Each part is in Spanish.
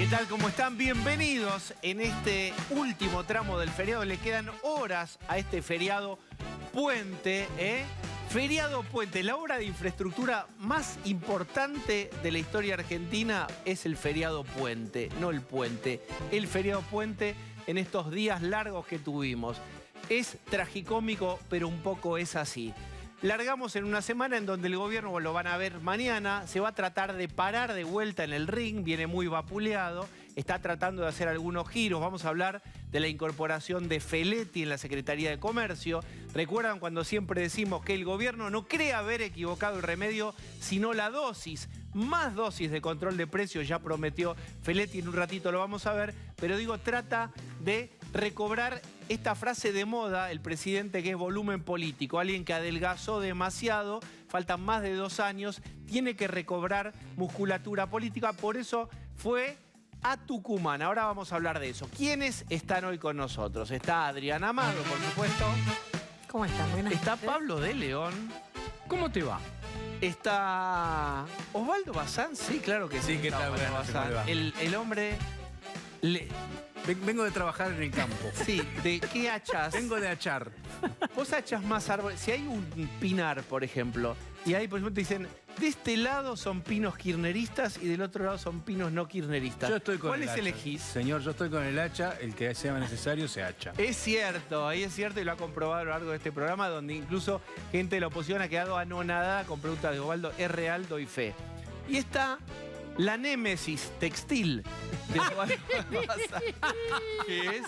¿Qué tal? ¿Cómo están? Bienvenidos en este último tramo del feriado. Le quedan horas a este feriado puente, Feriado puente. La obra de infraestructura más importante de la historia argentina es el feriado puente, no el puente. El feriado puente en estos días largos que tuvimos. Es tragicómico, pero un poco es así. Largamos en una semana en donde el gobierno, lo van a ver mañana, se va a tratar de parar de vuelta en el ring, viene muy vapuleado, está tratando de hacer algunos giros. Vamos a hablar de la incorporación de Feletti en la Secretaría de Comercio. ¿Recuerdan cuando siempre decimos que el gobierno no cree haber equivocado el remedio, sino la dosis? Más dosis de control de precios ya prometió Feletti, en un ratito lo vamos a ver, pero digo, trata de recobrar esta frase de moda, el presidente, que es volumen político. Alguien que adelgazó demasiado, faltan más de 2 años, tiene que recobrar musculatura política, por eso fue a Tucumán. Ahora vamos a hablar de eso. ¿Quiénes están hoy con nosotros? Está Adriana Amado, por supuesto. ¿Cómo están? Buenas Está noches. Pablo de León. ¿Cómo te va? Está Osvaldo Bazán. Sí, claro que sí. Sí, ¿qué tal? Osvaldo Buenas noches, Bazán. ¿cómo le va? El hombre... Vengo de trabajar en el campo. Sí, ¿de qué hachas? Vengo de achar. Vos achas más árboles. Si hay un pinar, por ejemplo, y ahí, por ejemplo, te dicen, de este lado son pinos kirchneristas y del otro lado son pinos no kirchneristas. Yo estoy con el ¿Cuáles hacha. elegís? Señor, yo estoy con el hacha. El que sea necesario se hacha. Es cierto, ahí es cierto y lo ha comprobado a lo largo de este programa, donde incluso gente de la oposición ha quedado anonadada con preguntas de Osvaldo. Es real, doy fe. Y está la némesis textil de Osvaldo Bazán, que es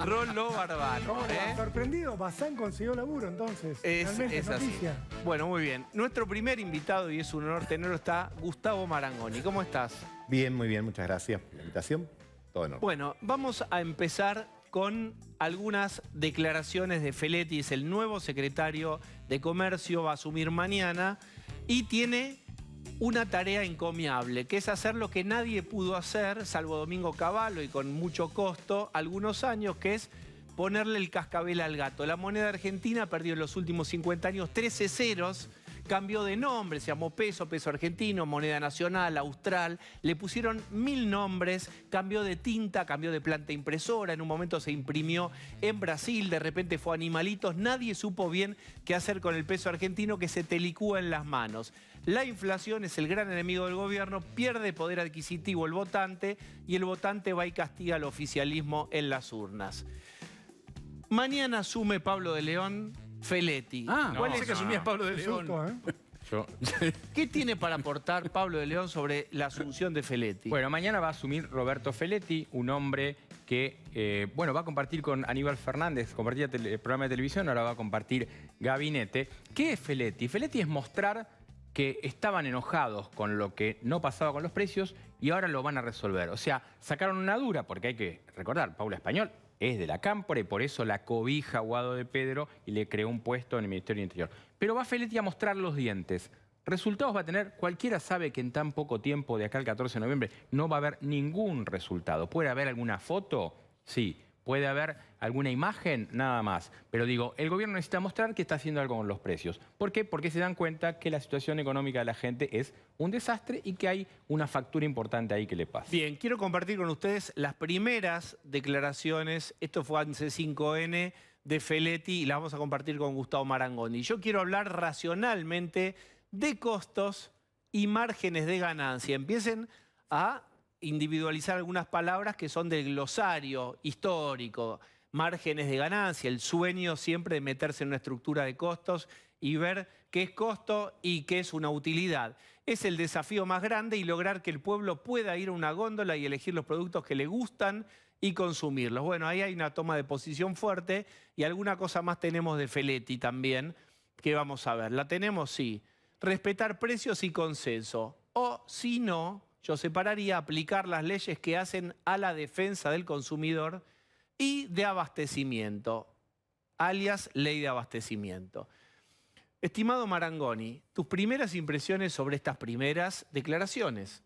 Rollo Barbano. ¿Cómo le va? Sorprendido, Bazán consiguió laburo entonces. Finalmente, Es así. noticia. Bueno, muy bien. Nuestro primer invitado, y es un honor tenerlo, está Gustavo Marangoni. ¿Cómo estás? Bien, muy bien, muchas gracias por la invitación. Todo en orden. Bueno, vamos a empezar con algunas declaraciones de Feletti. Es el nuevo secretario de Comercio, va a asumir mañana y tiene una tarea encomiable, que es hacer lo que nadie pudo hacer, salvo Domingo Cavallo y con mucho costo, algunos años, que es ponerle el cascabel al gato. La moneda argentina perdió en los últimos 50 años 13 ceros, cambió de nombre, se llamó peso, peso argentino, moneda nacional, austral, le pusieron 1000 nombres, cambió de tinta, cambió de planta impresora, en un momento se imprimió en Brasil, de repente fue a animalitos, nadie supo bien qué hacer con el peso argentino que se te licúa en las manos. La inflación es el gran enemigo del gobierno, pierde poder adquisitivo el votante y el votante va y castiga al oficialismo en las urnas. Mañana asume Pablo de León Feletti. ¿Cuál es que asumías Pablo de Qué León? susto, ¿Qué tiene para aportar Pablo de León sobre la asunción de Feletti? Bueno, mañana va a asumir Roberto Feletti, un hombre que, va a compartir con Aníbal Fernández, compartía el programa de televisión, ahora va a compartir gabinete. ¿Qué es Feletti? Feletti es mostrar que estaban enojados con lo que no pasaba con los precios y ahora lo van a resolver. O sea, sacaron una dura, porque hay que recordar, Paula Español es de la Cámpora y por eso la cobija a Guado de Pedro y le creó un puesto en el Ministerio del Interior. Pero va Feletti a mostrar los dientes. Resultados va a tener, cualquiera sabe que en tan poco tiempo, de acá al 14 de noviembre, no va a haber ningún resultado. ¿Puede haber alguna foto? Sí. ¿Puede haber alguna imagen? Nada más. Pero digo, el gobierno necesita mostrar que está haciendo algo con los precios. ¿Por qué? Porque se dan cuenta que la situación económica de la gente es un desastre y que hay una factura importante ahí que le pasa. Bien, quiero compartir con ustedes las primeras declaraciones. Esto fue antes 5N de Feletti y la vamos a compartir con Gustavo Marangoni. Yo quiero hablar racionalmente de costos y márgenes de ganancia. Empiecen a individualizar algunas palabras que son del glosario histórico, márgenes de ganancia, el sueño siempre de meterse en una estructura de costos y ver qué es costo y qué es una utilidad. Es el desafío más grande y lograr que el pueblo pueda ir a una góndola y elegir los productos que le gustan y consumirlos. Bueno, ahí hay una toma de posición fuerte y alguna cosa más tenemos de Feletti también, que vamos a ver. ¿La tenemos? Sí. Respetar precios y consenso. O si no, yo separaría aplicar las leyes que hacen a la defensa del consumidor y de abastecimiento, alias ley de abastecimiento. Estimado Marangoni, tus primeras impresiones sobre estas primeras declaraciones.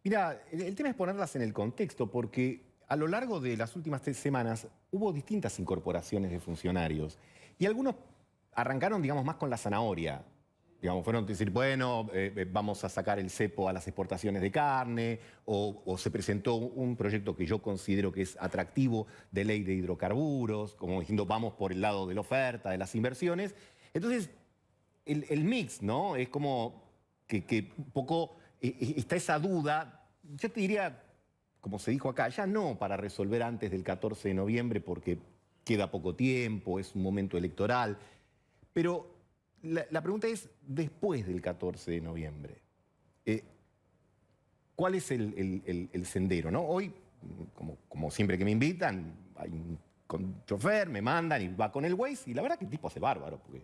Mira, el tema es ponerlas en el contexto, porque a lo largo de las últimas 3 semanas hubo distintas incorporaciones de funcionarios y algunos arrancaron, digamos, más con la zanahoria. Digamos, fueron a decir, bueno, vamos a sacar el cepo a las exportaciones de carne, o se presentó un proyecto que yo considero que es atractivo de ley de hidrocarburos, como diciendo, vamos por el lado de la oferta, de las inversiones. Entonces, el mix, ¿no? Es como que un poco está esa duda, yo te diría, como se dijo acá, ya no para resolver antes del 14 de noviembre, porque queda poco tiempo, es un momento electoral, pero la pregunta es, después del 14 de noviembre, ¿cuál es el sendero, ¿no? Hoy, como siempre que me invitan, hay un chofer, me mandan y va con el Waze, y la verdad que el tipo hace bárbaro, porque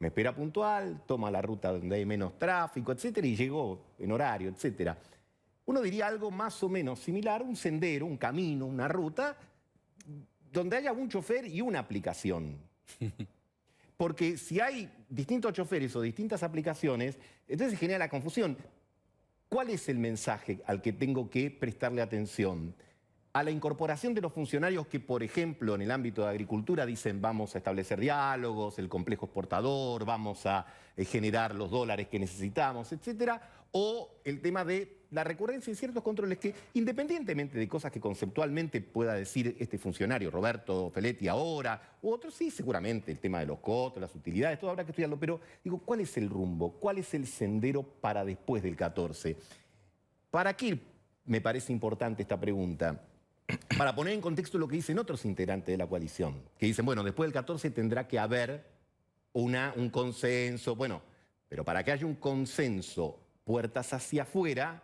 me espera puntual, toma la ruta donde hay menos tráfico, etcétera, y llegó en horario, etcétera. Uno diría algo más o menos similar, un sendero, un camino, una ruta, donde haya un chofer y una aplicación. Porque si hay distintos choferes o distintas aplicaciones, entonces se genera la confusión. ¿Cuál es el mensaje al que tengo que prestarle atención? A la incorporación de los funcionarios que, por ejemplo, en el ámbito de agricultura dicen vamos a establecer diálogos, el complejo exportador, vamos a generar los dólares que necesitamos, etcétera, o el tema de la recurrencia de ciertos controles que, independientemente de cosas que conceptualmente pueda decir este funcionario, Roberto Feletti ahora, u otros, sí, seguramente, el tema de los costos, las utilidades, todo habrá que estudiarlo, pero digo, ¿cuál es el rumbo? ¿Cuál es el sendero para después del 14? ¿Para qué me parece importante esta pregunta? Para poner en contexto lo que dicen otros integrantes de la coalición, que dicen, bueno, después del 14 tendrá que haber un consenso, bueno, pero para que haya un consenso puertas hacia afuera,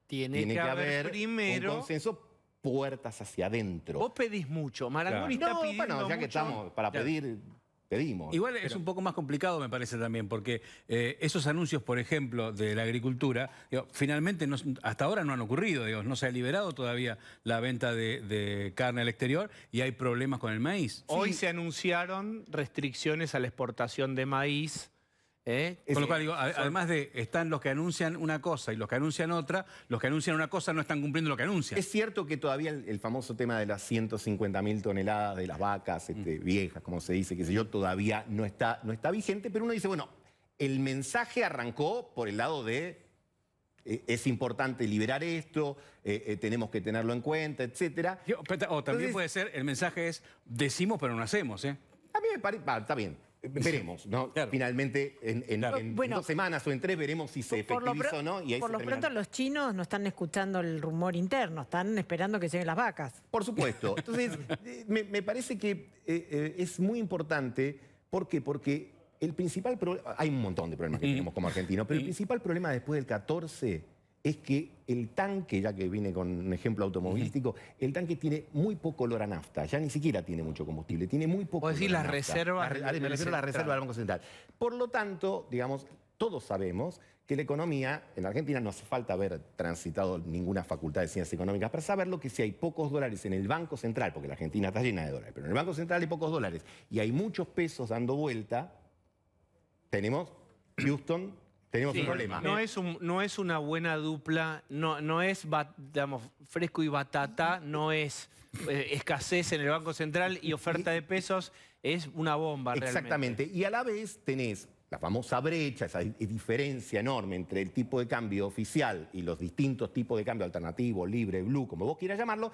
tiene que haber primero un consenso puertas hacia adentro. Vos pedís mucho, Marangoni está pidiendo bueno, ya que mucho. estamos para pedir, pedimos. Igual es un poco más complicado, me parece también, porque esos anuncios, por ejemplo, de la agricultura, digo, finalmente hasta ahora no han ocurrido, digo, no se ha liberado todavía la venta de carne al exterior y hay problemas con el maíz. Hoy se anunciaron restricciones a la exportación de maíz. Con lo cual, digo, además de están los que anuncian una cosa y los que anuncian otra, los que anuncian una cosa no están cumpliendo lo que anuncian. Es cierto que todavía el famoso tema de las 150.000 toneladas de las vacas viejas, como se dice, que sé yo, todavía no está vigente, pero uno dice, bueno, el mensaje arrancó por el lado de es importante liberar esto, tenemos que tenerlo en cuenta, etcétera. O también puede ser, el mensaje es, decimos pero no hacemos, ¿eh? A mí me parece, está bien. Veremos, ¿no? Claro. Finalmente, en 2 semanas o en 3 veremos si se efectiviza o no. Y ahí por lo terminan. pronto los chinos no están escuchando el rumor interno, están esperando que lleguen las vacas. Por supuesto. Entonces, me parece que es muy importante. ¿Por qué? Porque el principal problema, hay un montón de problemas que tenemos como argentinos, pero el principal problema después del 14 es que el tanque, ya que viene con un ejemplo automovilístico, el tanque tiene muy poco olor a nafta, ya ni siquiera tiene mucho combustible, tiene muy poco ¿Vos decís olor a las nafta. reservas Me refiero a la reserva del Banco Central. Por lo tanto, digamos, todos sabemos que la economía, en Argentina no hace falta haber transitado ninguna facultad de ciencias económicas para saberlo, que si hay pocos dólares en el Banco Central, porque la Argentina está llena de dólares, pero en el Banco Central hay pocos dólares y hay muchos pesos dando vuelta, tenemos Houston. Tenemos un problema. No es una buena dupla, no es, digamos, fresco y batata, no es escasez en el Banco Central y oferta de pesos, es una bomba realmente. Exactamente. Y a la vez tenés la famosa brecha, esa diferencia enorme entre el tipo de cambio oficial y los distintos tipos de cambio alternativo, libre, blue, como vos quieras llamarlo,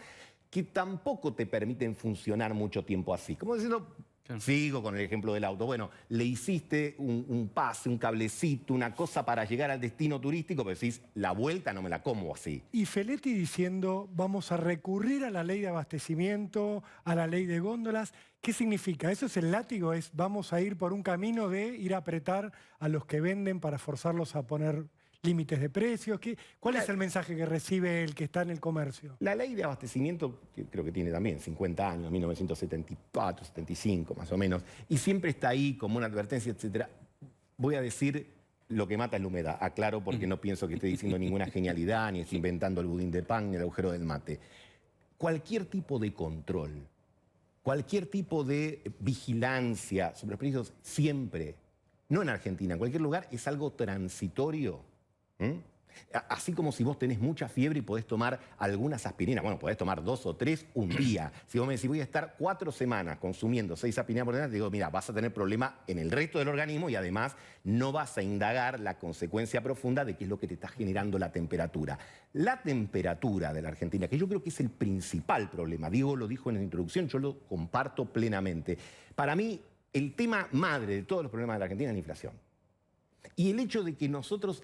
que tampoco te permiten funcionar mucho tiempo así. Como diciendo... Sigo con el ejemplo del auto. Bueno, le hiciste un pase, un cablecito, una cosa para llegar al destino turístico, pero decís, la vuelta no me la como así. Y Feletti diciendo, vamos a recurrir a la ley de abastecimiento, a la ley de góndolas. ¿Qué significa? ¿Eso es el látigo? ¿Es vamos a ir por un camino de ir a apretar a los que venden para forzarlos a poner límites de precios? ¿Cuál es el mensaje que recibe el que está en el comercio? La ley de abastecimiento, que creo que tiene también 50 años, 1974, 75 más o menos, y siempre está ahí como una advertencia, etcétera. Voy a decir lo que mata es la humedad, aclaro porque no pienso que esté diciendo ninguna genialidad, ni esté inventando el budín de pan, ni el agujero del mate. Cualquier tipo de control, cualquier tipo de vigilancia sobre los precios, siempre, no en Argentina, en cualquier lugar, es algo transitorio. Así como si vos tenés mucha fiebre y podés tomar algunas aspirinas. Bueno, podés tomar 2 o 3 un día. Si vos me decís, voy a estar 4 semanas consumiendo 6 aspirinas por día, te digo, mira, vas a tener problema en el resto del organismo y además no vas a indagar la consecuencia profunda de qué es lo que te está generando la temperatura. La temperatura de la Argentina, que yo creo que es el principal problema, Diego lo dijo en la introducción, yo lo comparto plenamente. Para mí, el tema madre de todos los problemas de la Argentina es la inflación. Y el hecho de que nosotros,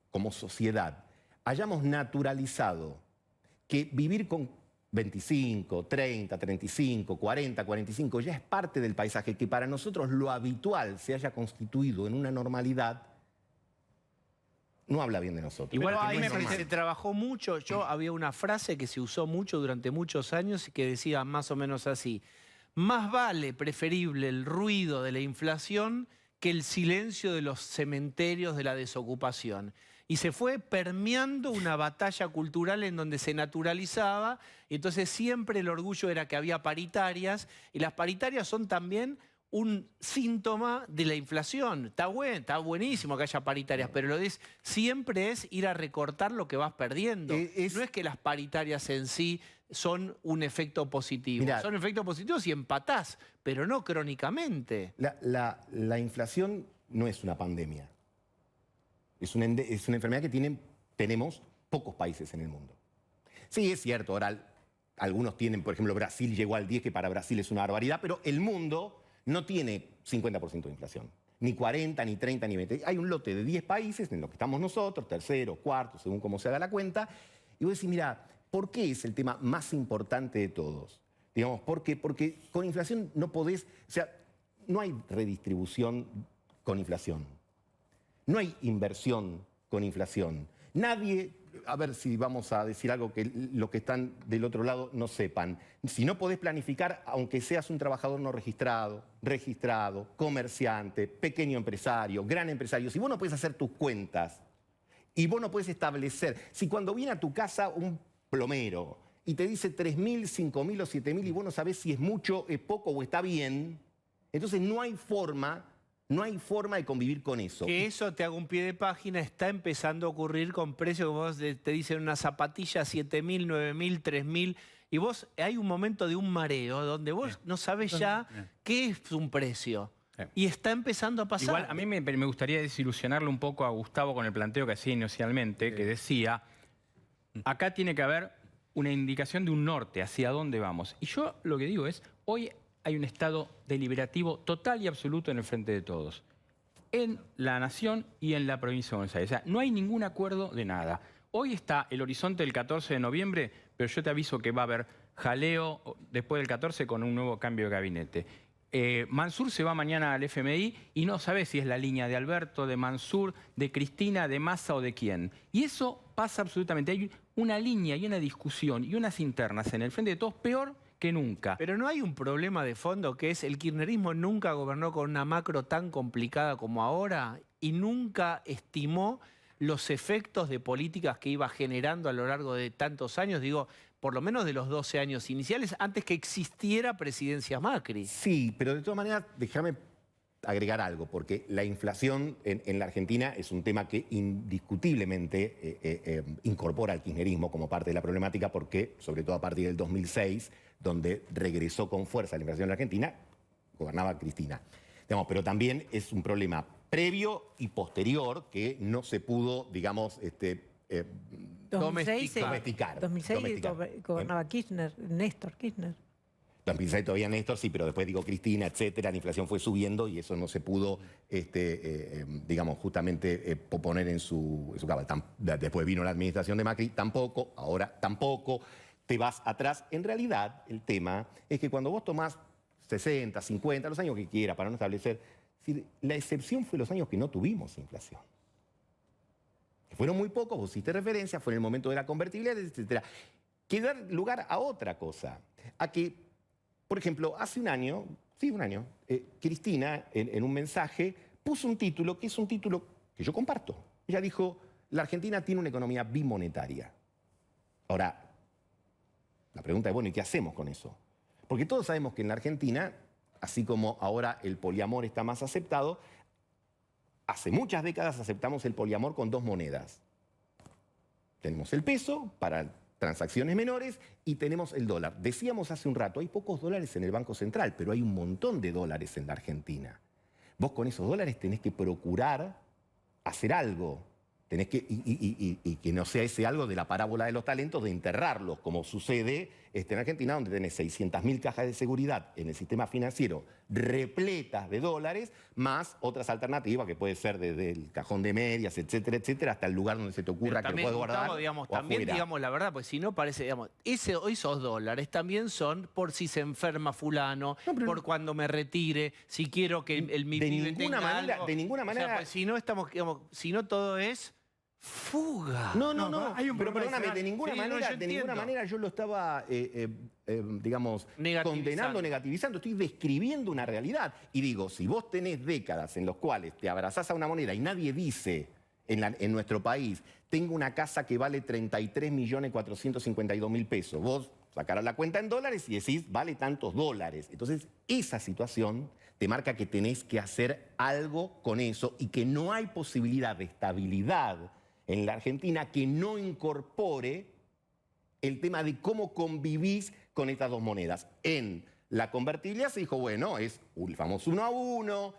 como sociedad, hayamos naturalizado que vivir con 25, 30, 35, 40, 45 ya es parte del paisaje, que para nosotros lo habitual se haya constituido en una normalidad, no habla bien de nosotros. Igual Pero ahí no es normal. se trabajó mucho. Había una frase que se usó mucho durante muchos años y que decía más o menos así: más vale preferible el ruido de la inflación que el silencio de los cementerios de la desocupación. Y se fue permeando una batalla cultural en donde se naturalizaba, y entonces siempre el orgullo era que había paritarias, y las paritarias son también un síntoma de la inflación. Está buenísimo que haya paritarias, pero siempre es ir a recortar lo que vas perdiendo. No es que las paritarias en sí son un efecto positivo. Mirá, son efectos positivos si empatás, pero no crónicamente. La inflación no es una pandemia. Es una enfermedad que tenemos pocos países en el mundo. Sí, es cierto, ahora algunos tienen, por ejemplo, Brasil llegó al 10, que para Brasil es una barbaridad, pero el mundo no tiene 50% de inflación. Ni 40, ni 30, ni 20. Hay un lote de 10 países en los que estamos nosotros, tercero, cuarto, según cómo se haga la cuenta, y vos decís, mira, ¿por qué es el tema más importante de todos? Digamos, ¿por qué? Porque con inflación no podés, o sea, no hay redistribución con inflación. No hay inversión con inflación. Nadie, a ver si vamos a decir algo que los que están del otro lado no sepan. Si no podés planificar, aunque seas un trabajador no registrado, comerciante, pequeño empresario, gran empresario, si vos no podés hacer tus cuentas y vos no podés establecer, si cuando viene a tu casa un plomero y te dice 3.000, 5.000 o 7.000 y vos no sabés si es mucho, es poco o está bien, entonces no hay forma de convivir con eso. Que eso, te hago un pie de página, está empezando a ocurrir con precios que vos te dicen una zapatilla 7.000, 9.000, 3.000, y vos hay un momento de un mareo donde vos no sabés ya qué es un precio. Y está empezando a pasar. Igual a mí me gustaría desilusionarle un poco a Gustavo con el planteo que hacía inicialmente, que decía, acá tiene que haber una indicación de un norte, hacia dónde vamos. Y yo lo que digo es, hoy hay un estado deliberativo total y absoluto en el frente de todos, en la Nación y en la provincia de Buenos Aires. O sea, no hay ningún acuerdo de nada. Hoy está el horizonte del 14 de noviembre, pero yo te aviso que va a haber jaleo después del 14 con un nuevo cambio de gabinete. Mansur se va mañana al FMI y no sabe si es la línea de Alberto, de Mansur, de Cristina, de Massa o de quién. Y eso pasa absolutamente. Hay una línea y una discusión y unas internas en el frente de todos peor que nunca. Pero no hay un problema de fondo, que es el kirchnerismo nunca gobernó con una macro tan complicada como ahora y nunca estimó los efectos de políticas que iba generando a lo largo de tantos años, digo, por lo menos de los 12 años iniciales, antes que existiera presidencia Macri. Sí, pero de todas maneras, déjame agregar algo, porque la inflación en la Argentina es un tema que indiscutiblemente incorpora al kirchnerismo como parte de la problemática, porque, sobre todo a partir del 2006, donde regresó con fuerza la inflación en la Argentina, gobernaba Cristina. Digamos, pero también es un problema previo y posterior que no se pudo, digamos, 2006, domesticar. 2006 gobernaba Kirchner, Néstor Kirchner. 2006 todavía Néstor, sí, pero después digo Cristina, etcétera, la inflación fue subiendo y eso no se pudo, digamos, justamente poner en su cabal. Después vino la administración de Macri, tampoco, ahora tampoco, te vas atrás. En realidad, el tema es que cuando vos tomás 60, 50, los años que quieras para no establecer, la excepción fue los años que no tuvimos inflación. Que fueron muy pocos, vos hiciste referencia, fue en el momento de la convertibilidad, etcétera. Que dar lugar a otra cosa, a que, por ejemplo, hace un año, Cristina, en un mensaje, puso un título que es un título que yo comparto. Ella dijo, la Argentina tiene una economía bimonetaria. Ahora, la pregunta es, bueno, ¿y qué hacemos con eso? Porque todos sabemos que en la Argentina, así como ahora el poliamor está más aceptado, hace muchas décadas aceptamos el poliamor con 2 monedas. Tenemos el peso para transacciones menores y tenemos el dólar. Decíamos hace un rato, hay pocos dólares en el Banco Central, pero hay un montón de dólares en la Argentina. Vos con esos dólares tenés que procurar hacer algo. Tenés que, y que no sea ese algo de la parábola de los talentos, de enterrarlos, como sucede en Argentina, donde tenés 600.000 cajas de seguridad en el sistema financiero repletas de dólares, más otras alternativas que puede ser desde el cajón de medias, etcétera, etcétera, hasta el lugar donde se te ocurra que lo puedes guardar. Gustavo, digamos, o también afuera. digamos la verdad, pues si no parece, digamos, esos dólares también son por si se enferma fulano, por cuando me retire, si quiero que mi de pibe ninguna tenga manera- algo. de ninguna O sea, manera- pues, si no estamos, digamos, si no todo es fuga. No, hay un pero problema perdóname, adicional. de ninguna Sí, no, manera, yo de ninguna entiendo. manera yo lo estaba, digamos, Negativizando. condenando, negativizando. Estoy describiendo una realidad. Y digo, si vos tenés décadas en las cuales te abrazás a una moneda y nadie dice en nuestro país, tengo una casa que vale 33.452.000 pesos, vos sacarás la cuenta en dólares y decís, vale tantos dólares. Entonces, esa situación te marca que tenés que hacer algo con eso y que no hay posibilidad de estabilidad en la Argentina que no incorpore el tema de cómo convivís con estas dos monedas. En la convertibilidad se dijo, bueno, es el famoso 1 a 1,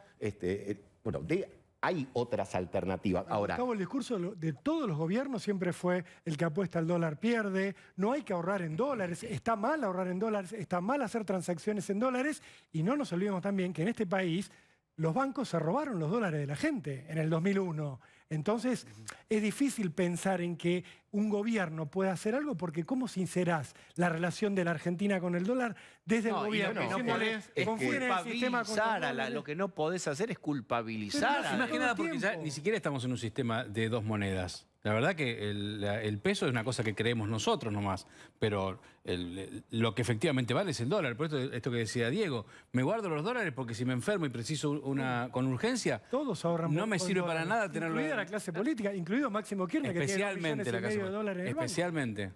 hay otras alternativas. Ahora, Gustavo, el discurso de todos los gobiernos siempre fue el que apuesta al dólar pierde, no hay que ahorrar en dólares, está mal ahorrar en dólares, está mal hacer transacciones en dólares y no nos olvidemos también que en este país los bancos se robaron los dólares de la gente en el 2001. Entonces es difícil pensar en que un gobierno pueda hacer algo porque ¿cómo sincerás la relación de la Argentina con el dólar desde el No, y gobierno? lo que no Diciéndole, podés es confíen en el sistema con los culpabilizar dólares. lo que no podés hacer es culpabilizar Pero no, a Más que todo nada el porque ya tiempo. ni siquiera estamos en un sistema de dos monedas. La verdad que el peso es una cosa que creemos nosotros nomás, pero lo que efectivamente vale es el dólar. Por esto que decía Diego, me guardo los dólares porque si me enfermo y preciso una con urgencia, Todos ahorran no me con sirve dólares, para nada tenerlo. incluida la clase política, incluido Máximo Kirchner, que tiene 2,5 Especialmente millones la casa. de dólares en el banco. Especialmente.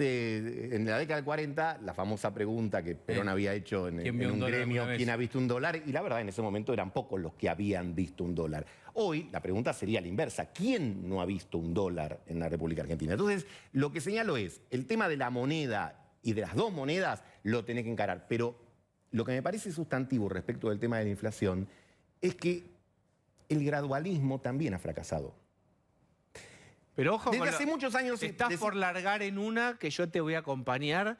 en la década del 40, la famosa pregunta que Perón había hecho en ¿Quién vio un un dólar gremio, alguna vez? ¿quién ha visto un dólar? Y la verdad, en ese momento eran pocos los que habían visto un dólar. Hoy, la pregunta sería la inversa. ¿Quién no ha visto un dólar en la República Argentina? Entonces, lo que señalo es, el tema de la moneda y de las dos monedas lo tenés que encarar. Pero lo que me parece sustantivo respecto del tema de la inflación es que el gradualismo también ha fracasado. Pero ojo, Desde con hace muchos años... te estás por largar en una que yo te voy a acompañar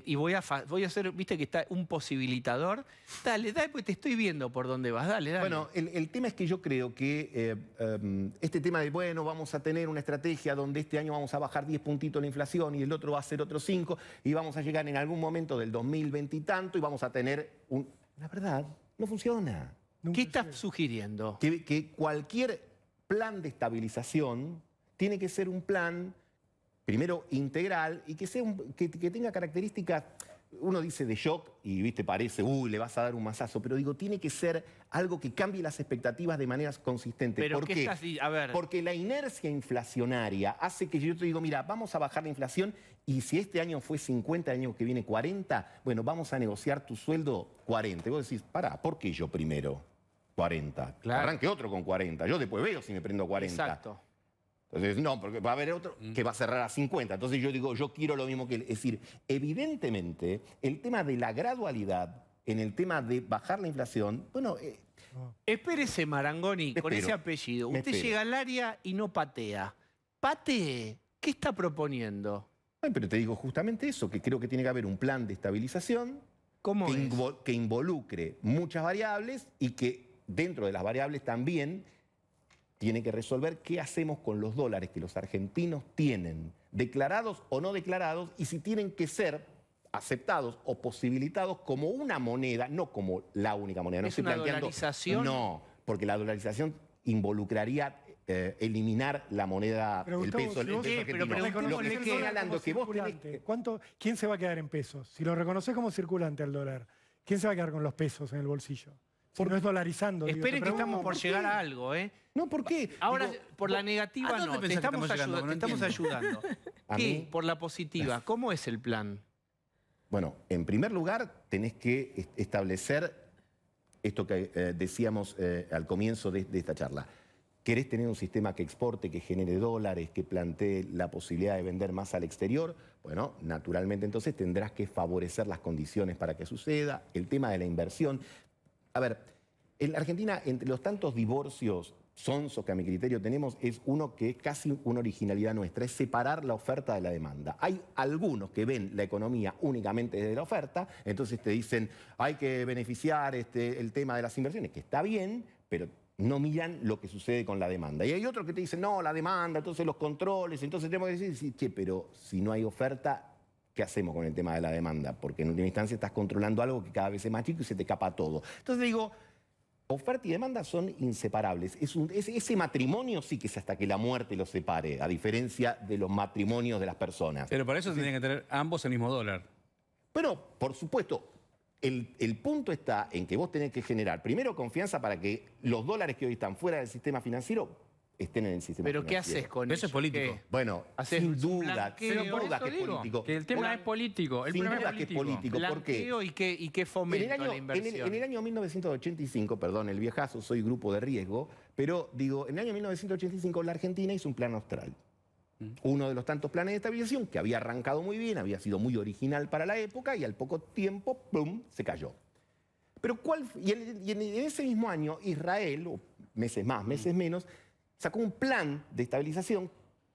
y voy a hacer, viste que está un posibilitador. Dale, pues te estoy viendo por dónde vas, dale. Bueno, el tema es que yo creo que este tema de, bueno, vamos a tener una estrategia donde este año vamos a bajar 10 puntitos la inflación y el otro va a ser otros 5 y vamos a llegar en algún momento del 2020 y tanto y vamos a tener un... La verdad, no funciona. ¿Qué estás sugiriendo? Que cualquier plan de estabilización tiene que ser un plan, primero, integral y que, sea que tenga características, uno dice de shock y viste parece, le vas a dar un mazazo, pero digo, tiene que ser algo que cambie las expectativas de maneras consistentes. Pero ¿Por ¿qué qué? estás a ver. Porque la inercia inflacionaria hace que yo te digo, mira, vamos a bajar la inflación y si este año fue 50, el año que viene 40, bueno, vamos a negociar tu sueldo 40. Y vos decís, pará, ¿por qué yo primero 40? Claro. Arranque otro con 40. Yo después veo si me prendo 40. Exacto. Entonces, no, porque va a haber otro que va a cerrar a 50. Entonces yo digo, yo quiero lo mismo que él. Es decir, evidentemente, el tema de la gradualidad, en el tema de bajar la inflación, bueno, Espérese, Marangoni, Me con espero, ese apellido. me Usted espero. llega al área y no patea. Patee. ¿Qué está proponiendo? pero te digo justamente eso, que creo que tiene que haber un plan de estabilización ¿Cómo es? que involucre muchas variables y que dentro de las variables también tiene que resolver qué hacemos con los dólares que los argentinos tienen, declarados o no declarados, y si tienen que ser aceptados o posibilitados como una moneda, no como la única moneda. No ¿Es estoy una planteando- dolarización? No, porque la dolarización involucraría eliminar la moneda, Pero, el Gustavo, peso, si vos peso pero argentino. preguntémosle Lo que estoy qué- señalando es que vos tenés circulante, ¿quién se va a quedar en pesos? Si lo reconoces como circulante al dólar, ¿quién se va a quedar con los pesos en el bolsillo? Si no es dolarizando. digo, Esperen te que pregunto, estamos por ¿por llegar qué? a algo, ¿eh? No, ¿por qué? Ahora, Digo, por la negativa ¿a dónde no, te pensás que estamos, estamos llegando? te No estamos ayudando. A ¿Qué? mí- Por la positiva. ¿Cómo es el plan? Bueno, en primer lugar, tenés que establecer esto que decíamos al comienzo de esta charla. ¿Querés tener un sistema que exporte, que genere dólares, que plantee la posibilidad de vender más al exterior? Bueno, naturalmente entonces tendrás que favorecer las condiciones para que suceda. El tema de la inversión. A ver, en la Argentina, entre los tantos divorcios sonsos que a mi criterio tenemos, es uno que es casi una originalidad nuestra, es separar la oferta de la demanda. Hay algunos que ven la economía únicamente desde la oferta, entonces te dicen hay que beneficiar el tema de las inversiones, que está bien, pero no miran lo que sucede con la demanda. Y hay otros que te dicen, no, la demanda, entonces los controles, entonces tenemos que decir, sí, che, pero si no hay oferta, ¿qué hacemos con el tema de la demanda? Porque en última instancia estás controlando algo que cada vez es más chico y se te escapa todo. Entonces digo, oferta y demanda son inseparables. Ese matrimonio sí que es hasta que la muerte los separe, a diferencia de los matrimonios de las personas. Pero para eso tendrían que tener ambos el mismo dólar. Bueno, por supuesto, el punto está en que vos tenés que generar, primero, confianza para que los dólares que hoy están fuera del sistema financiero estén en el sistema ¿Pero qué financiero. haces con Eso eso? es político. ¿Qué? Bueno, Haces sin un duda, blanqueo. sin Por duda eso que es digo, político. que el tema es político. El Sin problema duda que es político. ¿Por qué? Blanqueo y qué fomento a la inversión. En el año 1985, perdón, el viejazo, soy grupo de riesgo, pero digo, en el año 1985 la Argentina hizo un plan austral. Uno de los tantos planes de estabilización que había arrancado muy bien, había sido muy original para la época y al poco tiempo, ¡pum!, se cayó. Pero en ese mismo año, Israel, o meses más, meses menos, sacó un plan de estabilización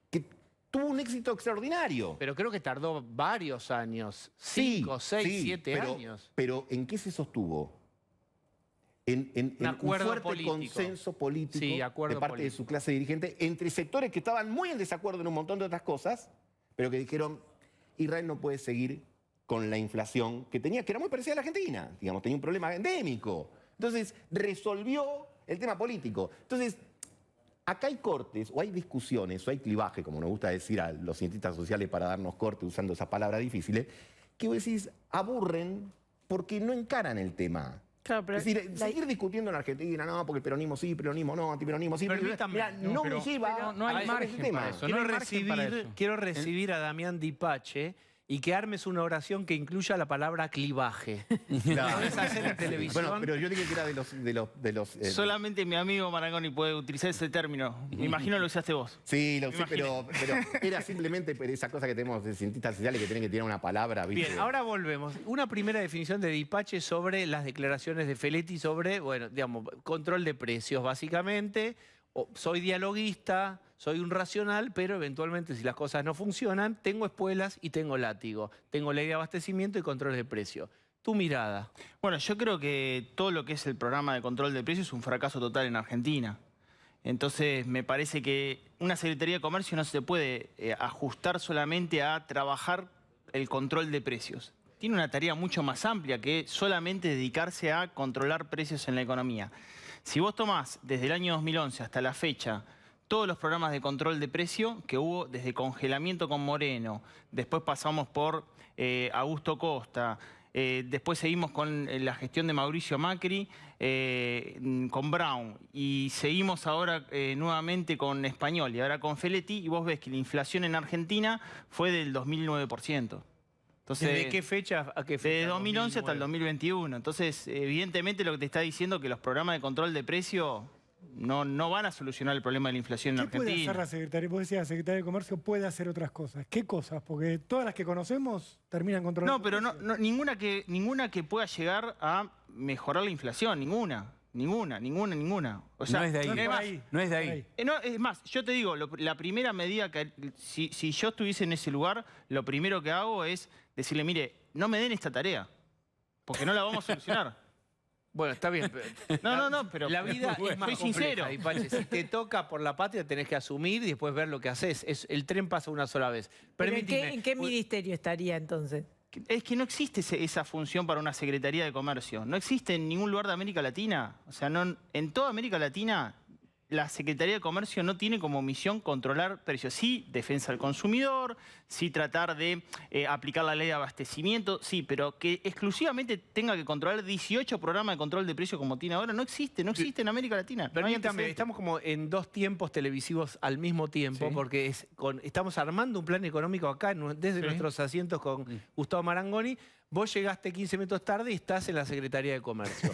que tuvo un éxito extraordinario. Pero creo que tardó varios años, 5, 6, 7 años. Pero ¿en qué se sostuvo? En un acuerdo fuerte político. consenso político Sí, acuerdo de parte de político. su clase dirigente entre sectores que estaban muy en desacuerdo en un montón de otras cosas, pero que dijeron, Israel no puede seguir con la inflación que tenía, que era muy parecida a la Argentina, digamos, tenía un problema endémico. Entonces, resolvió el tema político. Entonces, acá hay cortes, o hay discusiones, o hay clivaje, como nos gusta decir a los cientistas sociales para darnos corte usando esa palabra difícil, que vos decís, aburren porque no encaran el tema. Claro, pero Es decir, seguir discutiendo en Argentina, no, porque el peronismo sí, peronismo no, antiperonismo sí. Permítame, Mirá, no me lleva pero no hay a ese margen tema. para eso. Quiero, no hay margen para eso. quiero recibir a Damián Dipache y que armes una oración que incluya la palabra clivaje. Claro. ¿Podés hacer en televisión? Bueno, pero yo dije que era de los Solamente mi amigo Marangoni puede utilizar ese término. Me imagino lo usaste vos. sí, lo sé, pero era simplemente esa cosa que tenemos de cientistas sociales que tienen que tirar una palabra, ¿viste? Bien, ahora volvemos. Una primera definición de Dipache sobre las declaraciones de Feletti sobre, bueno, digamos, control de precios, básicamente. Soy dialoguista, soy un racional, pero eventualmente si las cosas no funcionan, tengo espuelas y tengo látigo. Tengo ley de abastecimiento y control de precio. Tu mirada. Bueno, yo creo que todo lo que es el programa de control de precios es un fracaso total en Argentina. Entonces, me parece que una Secretaría de Comercio no se puede ajustar solamente a trabajar el control de precios. Tiene una tarea mucho más amplia que solamente dedicarse a controlar precios en la economía. Si vos tomás desde el año 2011 hasta la fecha todos los programas de control de precio que hubo desde congelamiento con Moreno, después pasamos por Augusto Costa, después seguimos con la gestión de Mauricio Macri, con Brown, y seguimos ahora nuevamente con Español y ahora con Feletti, y vos ves que la inflación en Argentina fue del 2009%. Entonces, ¿Desde qué fecha a qué fecha? desde 2011 hasta el 2021. Entonces, evidentemente lo que te está diciendo que los programas de control de precio no van a solucionar el problema de la inflación en ¿Qué puede Argentina. hacer la Secretaría? Vos decías, la Secretaría de Comercio puede hacer otras cosas. ¿Qué cosas? Porque todas las que conocemos terminan controlando. No, pero ninguna que pueda llegar a mejorar la inflación, ninguna. O sea, No es de ahí. es más, No es de ahí. no, es más, yo te digo, la primera medida que si yo estuviese en ese lugar, lo primero que hago es decirle, mire, no me den esta tarea, porque no la vamos a solucionar. Bueno, está bien. No, pero la vida es más soy compleja, sincero. Dipache. Si te toca por la patria, tenés que asumir y después ver lo que haces. El tren pasa una sola vez. ¿Pero Permíteme. en qué ministerio estaría entonces? Es que no existe esa función para una Secretaría de Comercio. No existe en ningún lugar de América Latina. O sea, en toda América Latina la Secretaría de Comercio no tiene como misión controlar precios. Sí, defensa del consumidor, sí tratar de aplicar la ley de abastecimiento, sí, pero que exclusivamente tenga que controlar 18 programas de control de precios como tiene ahora, no existe en América Latina. No hay Permítame, antecedentes. estamos como en dos tiempos televisivos al mismo tiempo, Sí. porque estamos armando un plan económico acá desde Sí. nuestros asientos con Gustavo Marangoni, vos llegaste 15 minutos tarde y estás en la Secretaría de Comercio.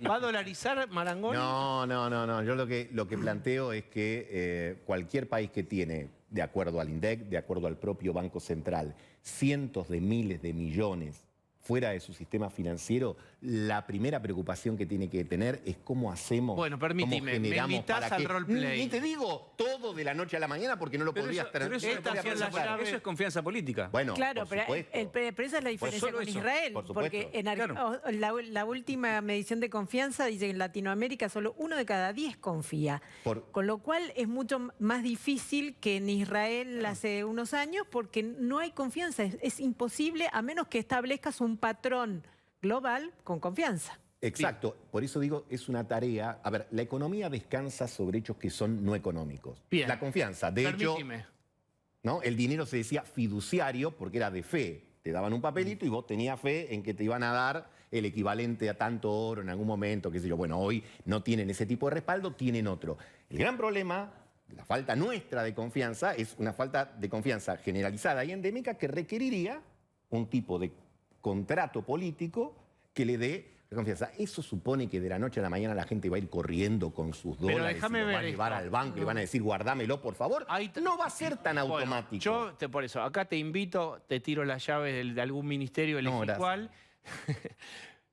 ¿Va a dolarizar Marangoni? No. Yo lo que planteo es que cualquier país que tiene, de acuerdo al INDEC, de acuerdo al propio Banco Central, cientos de miles de millones fuera de su sistema financiero, la primera preocupación que tiene que tener es cómo hacemos, Bueno, cómo permitime, me generamos invitás para al que... roleplay. Ni te digo todo de la noche a la mañana porque no lo podrías tener. Pero eso, Esta es es la llave. eso es confianza política. Bueno, Claro, por pero, supuesto. pero esa es la diferencia solo con eso, Israel, por supuesto. porque en Claro. la última medición de confianza dice que en Latinoamérica solo 1 de cada 10 confía. Con lo cual es mucho más difícil que en Israel hace unos años porque no hay confianza. Es imposible a menos que establezcas un patrón global con confianza. Exacto, por eso digo, es una tarea. A ver, la economía descansa sobre hechos que son no económicos. Bien. La confianza, de hecho, Permítime. ¿no? El dinero se decía fiduciario porque era de fe. Te daban un papelito y vos tenías fe en que te iban a dar el equivalente a tanto oro en algún momento, qué sé yo. Bueno, hoy no tienen ese tipo de respaldo, tienen otro. El gran problema, la falta nuestra de confianza, es una falta de confianza generalizada y endémica que requeriría un tipo de contrato político que le dé confianza. Eso supone que de la noche a la mañana la gente va a ir corriendo con sus dólares, déjame y lo va a ver llevar esto. al banco y le van a decir guardámelo por favor. No va a ser tan Bueno, automático. por eso, acá te invito, te tiro las llaves de algún ministerio, elegí gracias. cuál.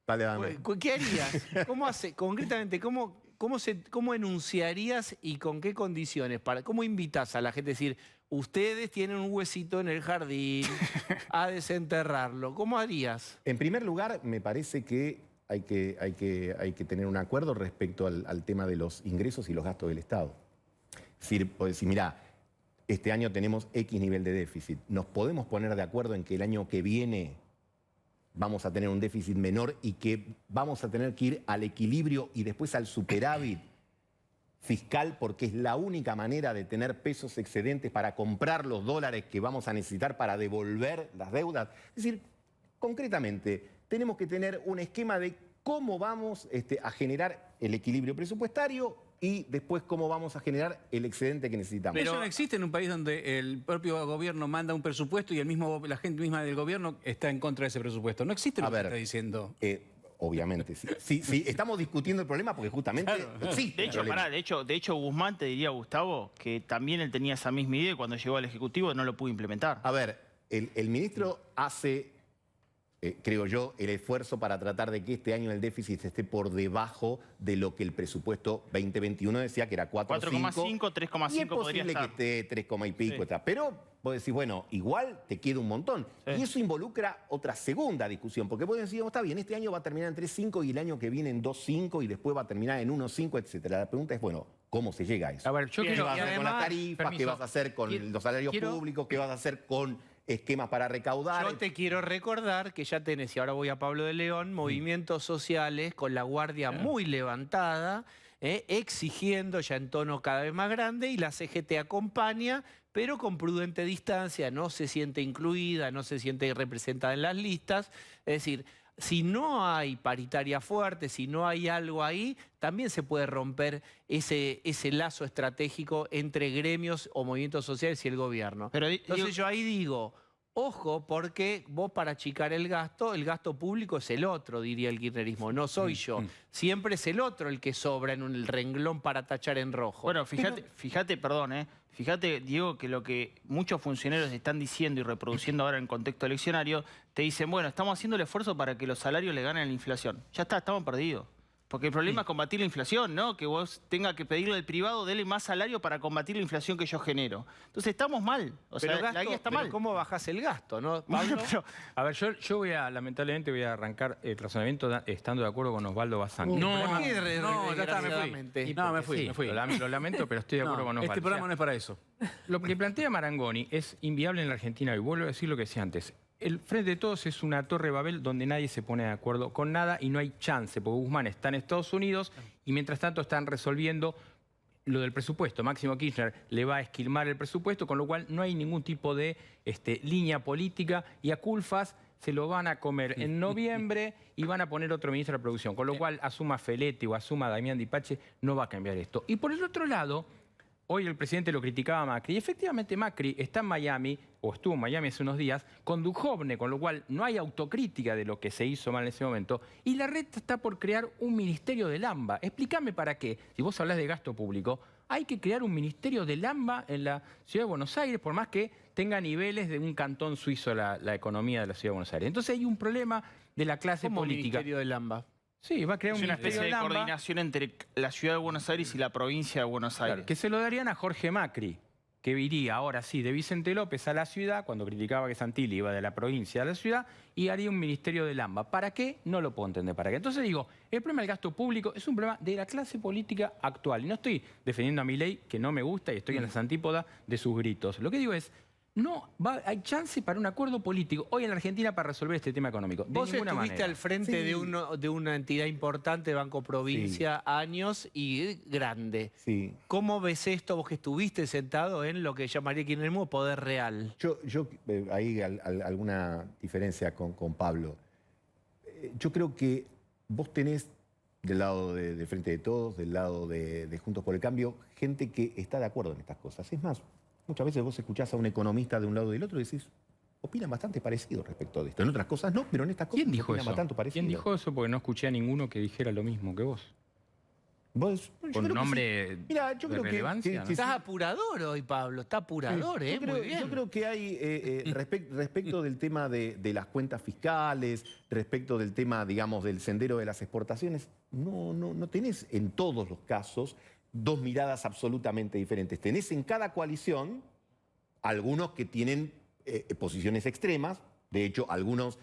Dale, dame. ¿Qué harías? ¿Cómo concretamente, cómo enunciarías y con qué condiciones? ¿Cómo invitas a la gente a decir, ustedes tienen un huesito en el jardín, a desenterrarlo? ¿Cómo harías? En primer lugar, me parece que hay que tener un acuerdo respecto al tema de los ingresos y los gastos del Estado. Es decir, mirá, este año tenemos X nivel de déficit. ¿Nos podemos poner de acuerdo en que el año que viene vamos a tener un déficit menor y que vamos a tener que ir al equilibrio y después al superávit fiscal porque es la única manera de tener pesos excedentes para comprar los dólares que vamos a necesitar para devolver las deudas? Es decir, concretamente, tenemos que tener un esquema de cómo vamos a generar el equilibrio presupuestario y después cómo vamos a generar el excedente que necesitamos. Pero eso no existe en un país donde el propio gobierno manda un presupuesto y la gente misma del gobierno está en contra de ese presupuesto. No existe lo que está diciendo. Obviamente, sí. Sí, estamos discutiendo el problema porque justamente existe. De hecho, el problema. de hecho, Guzmán te diría, Gustavo, que también él tenía esa misma idea y cuando llegó al Ejecutivo no lo pudo implementar. A ver, el ministro hace, creo yo, el esfuerzo para tratar de que este año el déficit esté por debajo de lo que el presupuesto 2021 decía, que era 4,5. 3,5 Y es podría posible estar. que esté 3, y pico. Sí. Está. Pero vos decís, bueno, igual te queda un montón. Sí. Y eso involucra otra segunda discusión, porque vos decís, está bien, este año va a terminar en 3,5 y el año que viene en 2,5 y después va a terminar en 1,5, etcétera. La pregunta es, bueno, ¿cómo se llega a eso? A ver, yo ¿Qué quiero... vas a hacer con las tarifas? ¿Qué permiso. vas a hacer con los salarios públicos? ¿Qué vas a hacer con esquemas para recaudar? Yo te quiero recordar que ya tenés, y ahora voy a Pablo de León, movimientos sociales con la guardia muy levantada, exigiendo ya en tono cada vez más grande, y la CGT acompaña, pero con prudente distancia, no se siente incluida, no se siente representada en las listas. Es decir, si no hay paritaria fuerte, si no hay algo ahí, también se puede romper ese lazo estratégico entre gremios o movimientos sociales y el gobierno. Pero, Entonces yo ahí digo, ojo, porque vos para achicar el gasto público es el otro, diría el kirchnerismo, no soy yo. Siempre es el otro el que sobra en el renglón para tachar en rojo. Bueno, fíjate, Diego, que lo que muchos funcionarios están diciendo y reproduciendo ahora en contexto eleccionario, te dicen, bueno, estamos haciendo el esfuerzo para que los salarios le ganen a la inflación. Ya está, estamos perdidos. Porque el problema es combatir la inflación, ¿no? Que vos tengas que pedirle al privado, dele más salario para combatir la inflación que yo genero. Entonces estamos mal. O sea, la guía está mal. ¿Cómo bajás el gasto, no, Bueno, Pablo? pero- A ver, yo lamentablemente voy a arrancar el razonamiento estando de acuerdo con Osvaldo Bazán. ¿Por qué ya está, me fui. desgraciadamente? No, me fui, Sí, me fui. lo lamento, pero estoy de acuerdo con Osvaldo. Este programa O sea, no es para eso. Lo que plantea Marangoni es inviable en la Argentina, y vuelvo a decir lo que decía antes. El Frente de Todos es una torre de Babel donde nadie se pone de acuerdo con nada y no hay chance, porque Guzmán está en Estados Unidos y mientras tanto están resolviendo lo del presupuesto. Máximo Kirchner le va a esquilmar el presupuesto, con lo cual no hay ningún tipo de línea política, y a Culfas se lo van a comer en noviembre y van a poner otro ministro de producción, con lo cual asuma Feletti o asuma Damián Dipache, no va a cambiar esto. Y por el otro lado, Hoy el presidente lo criticaba a Macri. Y efectivamente Macri está en Miami, o estuvo en Miami hace unos días, con Duhovne, con lo cual no hay autocrítica de lo que se hizo mal en ese momento. Y Larreta está por crear un ministerio del AMBA. Explícame para qué. Si vos hablás de gasto público, hay que crear un ministerio del AMBA en la Ciudad de Buenos Aires, por más que tenga niveles de un cantón suizo la economía de la Ciudad de Buenos Aires. Entonces hay un problema de la clase ¿Cómo política. ministerio del AMBA? Sí, va a crear Es un una ministerio especie de del AMBA. coordinación entre la Ciudad de Buenos Aires y la provincia de Buenos Aires. Claro, que se lo darían a Jorge Macri, que iría ahora sí de Vicente López a la ciudad, cuando criticaba que Santilli iba de la provincia a la ciudad, y haría un ministerio del AMBA. ¿Para qué? No lo puedo entender para qué. Entonces digo, el problema del gasto público es un problema de la clase política actual. Y no estoy defendiendo a Milei, que no me gusta, y estoy en las antípodas de sus gritos. Lo que digo es, hay chance para un acuerdo político hoy en la Argentina para resolver este tema económico. De Vos ninguna estuviste manera. al frente de una entidad importante, Banco Provincia, años y grande. Sí. ¿Cómo ves esto, vos que estuviste sentado en lo que llamaría kirchnerismo poder real? Yo ahí alguna diferencia con Pablo. Yo creo que vos tenés del lado de Frente de Todos, del lado de Juntos por el Cambio, gente que está de acuerdo en estas cosas. Es más, muchas veces vos escuchás a un economista de un lado y del otro y decís, opinan bastante parecido respecto de esto. En otras cosas no, pero en estas cosas ¿Quién dijo opinan eso? bastante parecido. ¿Quién dijo eso? Porque no escuché a ninguno que dijera lo mismo que vos. Vos, yo Con creo que nombre sí. Mirá, yo de creo relevancia, ¿no? sí. Estás apurador hoy, Pablo. Está apurador, Yo creo, muy bien. yo creo que hay, respecto del tema de las cuentas fiscales, respecto del tema, digamos, del sendero de las exportaciones, no tenés en todos los casos dos miradas absolutamente diferentes. Tenés en cada coalición algunos que tienen posiciones extremas. De hecho, algunos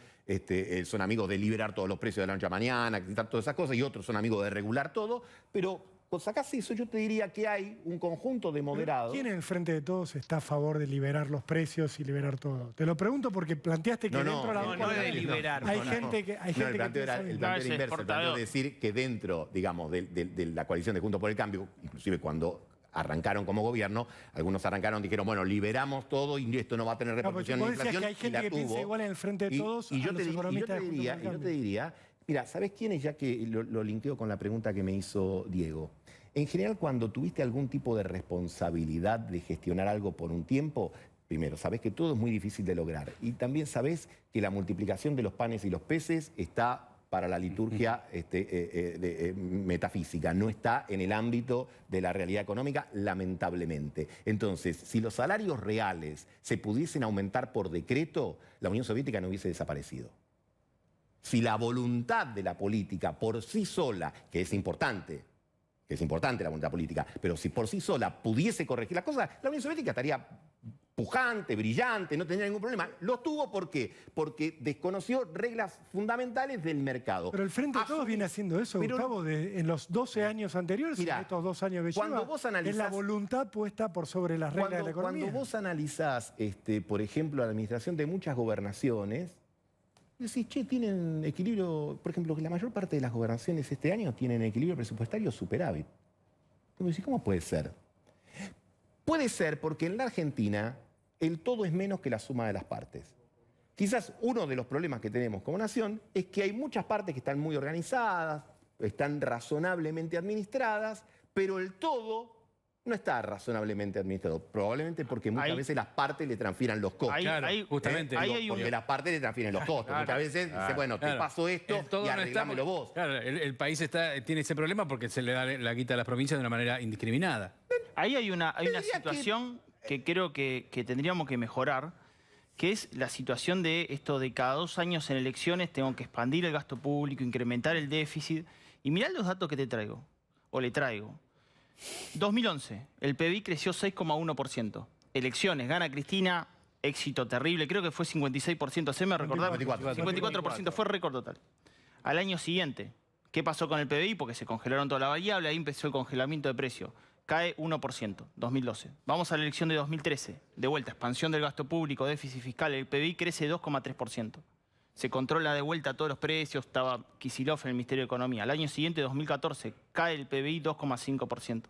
son amigos de liberar todos los precios de la noche a mañana, quitar todas esas cosas, y otros son amigos de regular todo. Pero cuando sacás eso, yo te diría que hay un conjunto de moderados. ¿Quién en el Frente de Todos está a favor de liberar los precios y liberar todo? Te lo pregunto porque planteaste que dentro de la no de liberar. hay gente que El planteo era el planteo es inverso, el planteo de decir que dentro, digamos, de la coalición de Juntos por el Cambio, inclusive cuando arrancaron como gobierno, algunos arrancaron, dijeron, bueno, liberamos todo y esto no va a tener repercusión en la inflación. Que hay gente que piensa igual en el Frente de Todos y yo a los economistas de Juntos por el yo Cambio. te diría, mira, ¿sabes quién es? Ya que lo linkeo con la pregunta que me hizo Diego. En general, cuando tuviste algún tipo de responsabilidad de gestionar algo por un tiempo, primero, sabés que todo es muy difícil de lograr. Y también sabés que la multiplicación de los panes y los peces está para la liturgia metafísica, no está en el ámbito de la realidad económica, lamentablemente. Entonces, si los salarios reales se pudiesen aumentar por decreto, la Unión Soviética no hubiese desaparecido. Si la voluntad de la política por sí sola, que es importante la voluntad política, pero si por sí sola pudiese corregir las cosas, la Unión Soviética estaría pujante, brillante, no tendría ningún problema. Lo tuvo, ¿por qué? Porque desconoció reglas fundamentales del mercado. Pero el Frente de Todos viene haciendo eso, pero, Gustavo, en los 12 años anteriores, mirá, en estos 2 años que cuando lleva, vos analizás- es la voluntad puesta por sobre las reglas de la economía. Cuando vos analizás, por ejemplo, la administración de muchas gobernaciones, decís, che, tienen equilibrio, por ejemplo, que la mayor parte de las gobernaciones este año tienen equilibrio presupuestario superávit. Entonces decís, ¿cómo puede ser? Puede ser porque en la Argentina el todo es menos que la suma de las partes. Quizás uno de los problemas que tenemos como nación es que hay muchas partes que están muy organizadas, están razonablemente administradas, pero el todo no está razonablemente administrado. Probablemente porque muchas veces las partes le transfieran los costos. Claro, justamente. Porque las partes le transfieren los costos. Muchas veces dice, bueno, te paso esto y arreglámelo vos. Claro, el país tiene ese problema porque se le da la quita a las provincias de una manera indiscriminada. Ahí hay una situación que creo que tendríamos que mejorar, que es la situación de esto de cada 2 años en elecciones tengo que expandir el gasto público, incrementar el déficit. Y mirá los datos que te traigo, o le traigo. 2011, el PBI creció 6,1%. Elecciones, gana Cristina, éxito terrible, creo que fue 56%, haceme recordar. 54%, fue récord total. Al año siguiente, ¿qué pasó con el PBI? Porque se congelaron toda la variable, ahí empezó el congelamiento de precio. Cae 1%, 2012. Vamos a la elección de 2013. De vuelta, expansión del gasto público, déficit fiscal, el PBI crece 2,3%. Se controla de vuelta todos los precios, estaba Kicillof en el Ministerio de Economía. Al año siguiente, 2014, cae el PBI 2,5%.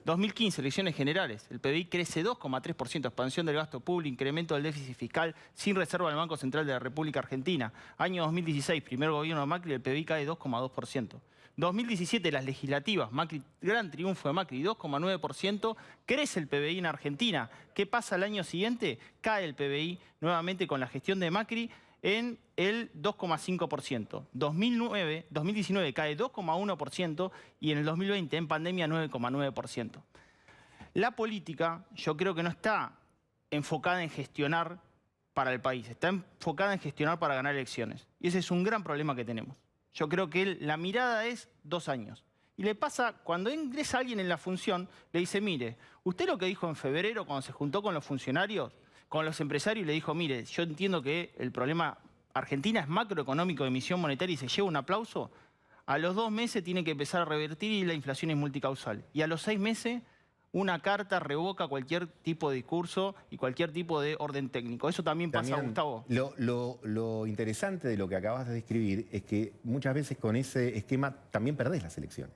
2015, elecciones generales, el PBI crece 2,3%, expansión del gasto público, incremento del déficit fiscal sin reserva del Banco Central de la República Argentina. Año 2016, primer gobierno de Macri, el PBI cae 2,2%. 2017 las legislativas, Macri, gran triunfo de Macri, 2,9%, crece el PBI en Argentina. ¿Qué pasa al año siguiente? Cae el PBI nuevamente con la gestión de Macri en el 2,5%. 2019 cae 2,1% y en el 2020 en pandemia 9,9%. La política yo creo que no está enfocada en gestionar para el país, está enfocada en gestionar para ganar elecciones. Y ese es un gran problema que tenemos. Yo creo que la mirada es 2 años. Y le pasa, cuando ingresa alguien en la función, le dice, mire, usted lo que dijo en febrero cuando se juntó con los funcionarios, con los empresarios, y le dijo, mire, yo entiendo que el problema Argentina es macroeconómico de emisión monetaria y se lleva un aplauso, a los 2 meses tiene que empezar a revertir y la inflación es multicausal. Y a los 6 meses... una carta revoca cualquier tipo de discurso y cualquier tipo de orden técnico. Eso también pasa, Gustavo. Lo interesante de lo que acabas de describir es que muchas veces con ese esquema también perdés las elecciones.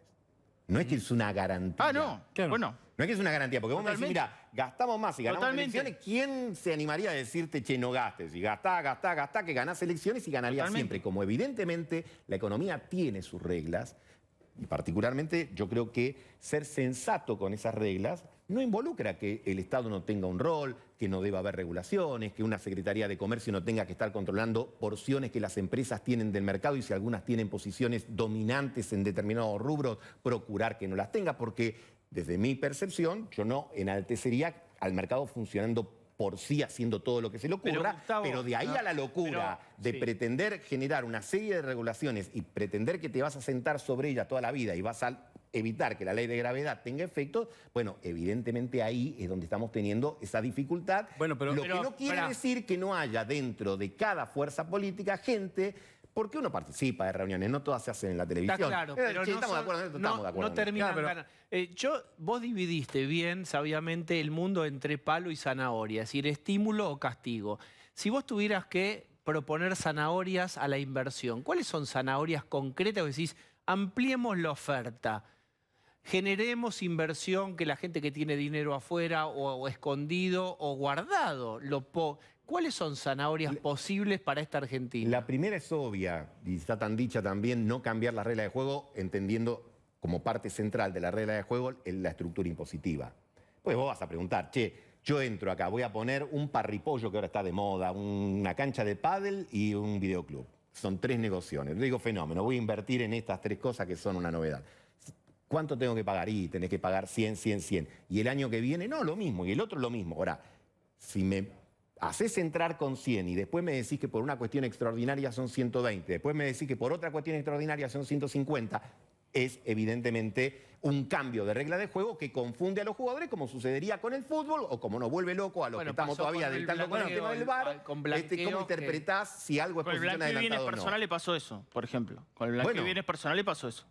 No es que es una garantía. Ah, no. Claro. Bueno. No es que es una garantía, porque vos me decís, mira, gastamos más y ganamos elecciones, ¿quién se animaría a decirte, che, no gastes? Y gastá, que ganás elecciones y ganarías siempre. Como evidentemente la economía tiene sus reglas, y particularmente yo creo que ser sensato con esas reglas no involucra que el Estado no tenga un rol, que no deba haber regulaciones, que una Secretaría de Comercio no tenga que estar controlando porciones que las empresas tienen del mercado y si algunas tienen posiciones dominantes en determinados rubros, procurar que no las tenga, porque desde mi percepción yo no enaltecería al mercado funcionando por sí haciendo todo lo que se le ocurra, pero de ahí a la locura de pretender generar una serie de regulaciones y pretender que te vas a sentar sobre ella toda la vida y vas a evitar que la ley de gravedad tenga efectos, bueno, evidentemente ahí es donde estamos teniendo esa dificultad. Lo que no quiere decir que no haya dentro de cada fuerza política gente... Porque uno participa de reuniones, no todas se hacen en la televisión. Está claro, pero estamos de acuerdo en esto, estamos de acuerdo. No terminan ganando. Vos dividiste bien, sabiamente, el mundo entre palo y zanahoria, es decir, estímulo o castigo. Si vos tuvieras que proponer zanahorias a la inversión, ¿cuáles son zanahorias concretas? Vos decís, ampliemos la oferta, generemos inversión que la gente que tiene dinero afuera o escondido o guardado ¿cuáles son zanahorias posibles para esta Argentina? La primera es obvia, y está tan dicha también, no cambiar la regla de juego, entendiendo como parte central de la regla de juego la estructura impositiva. Pues vos vas a preguntar, che, yo entro acá, voy a poner un parripollo que ahora está de moda, una cancha de pádel y un videoclub. Son 3 negociaciones. Digo, fenómeno, voy a invertir en estas 3 cosas que son una novedad. ¿Cuánto tengo que pagar? Y tenés que pagar 100, 100, 100. Y el año que viene, no, lo mismo. Y el otro lo mismo. Ahora, si me haces entrar con 100 y después me decís que por una cuestión extraordinaria son 120, después me decís que por otra cuestión extraordinaria son 150, es evidentemente un cambio de regla de juego que confunde a los jugadores, como sucedería con el fútbol, o como nos vuelve loco a los que estamos todavía deltando con el tema del VAR. ¿Cómo interpretás si algo es posición adelantada o no? Con el blanqueo de bienes personales le pasó eso, por ejemplo. Con el blanqueo de bienes personales le pasó eso.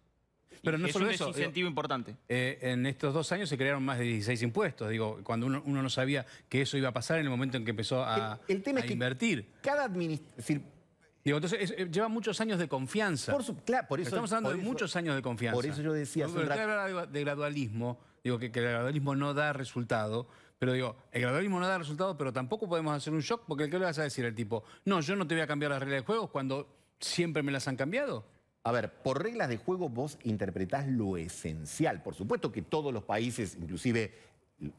Pero no solo eso, es un incentivo importante. En estos 2 años se crearon más de 16 impuestos. Digo, cuando uno no sabía que eso iba a pasar en el momento en que empezó a invertir. Cada administración... Digo, entonces, lleva muchos años de confianza. Por eso, estamos hablando de muchos años de confianza. Por eso yo decía... Usted habla de gradualismo, digo que el gradualismo no da resultado, pero digo, el gradualismo no da resultado, pero tampoco podemos hacer un shock, porque ¿qué le vas a decir al tipo? No, yo no te voy a cambiar las reglas de juego cuando siempre me las han cambiado. A ver, por reglas de juego vos interpretás lo esencial. Por supuesto que todos los países, inclusive